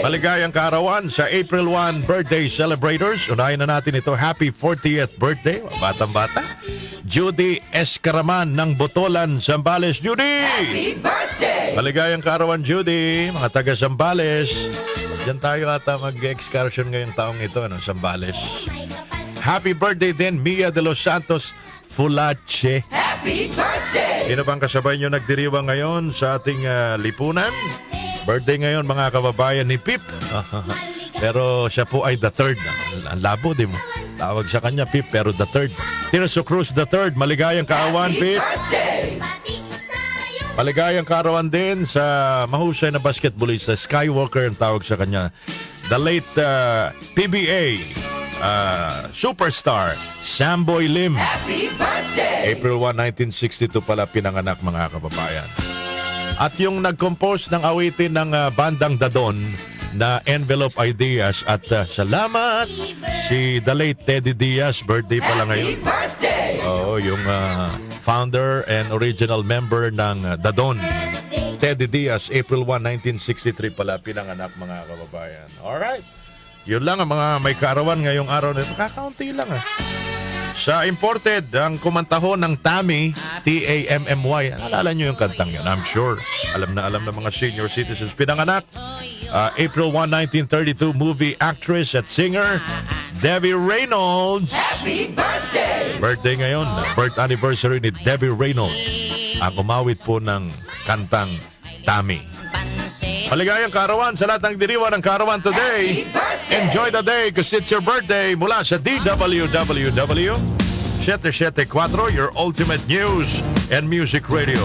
Maligayang kaarawan sa April 1 birthday celebrators. Unahin na natin ito. Happy 40th birthday, batang-bata. Judy Escaraman ng Botolan, Zambales. Judy! Happy birthday! Maligayang kaarawan, Judy. Mga taga Zambales. Diyan tayo ata mag-excursion ngayong taong ito, Zambales. Happy birthday din, Mia de los Santos Fulache. Happy birthday! Sino bang kasabay nyo nagdiriwang ngayon sa ating lipunan? Birthday ngayon, mga kababayan ni Pip. Pero siya po ay the third. Ang labo, di mo? Tawag sa kanya, Pip, pero the third. Tirso Cruz the third. Maligayang kaarawan, Pip. Birthday! Maligayang kaarawan din sa mahusay na basketballista, Skywalker ang tawag sa kanya. The late PBA superstar, Samboy Lim. Happy birthday! April 1, 1962 pala pinanganak, mga kababayan. At yung nag-compose ng awitin ng bandang Dadon na Envelope Ideas at salamat si the late Teddy Diaz, birthday pala ngayon. Happy birthday! Oo, yung founder and original member ng Dadon, Teddy Diaz, April 1, 1963 pala pinanganak, mga kababayan. Alright. Yun lang ang mga may kaarawan ngayong araw na ito. Kakaunti lang Sa imported, ang kumantahon ng Tammy, T-A-M-M-Y. Alala nyo yung kantang yun, I'm sure. Alam na mga senior citizens. Pinanganak, April 1, 1932, movie actress at singer, Debbie Reynolds. Happy birthday! Birthday ngayon, birth anniversary ni Debbie Reynolds. Ang umawit po ng kantang Tammy. Maligayang kaarawan sa lahat ng diriwa ng kaarawan today. Enjoy the day because it's your birthday mula sa DWWW 774, your ultimate news and music radio.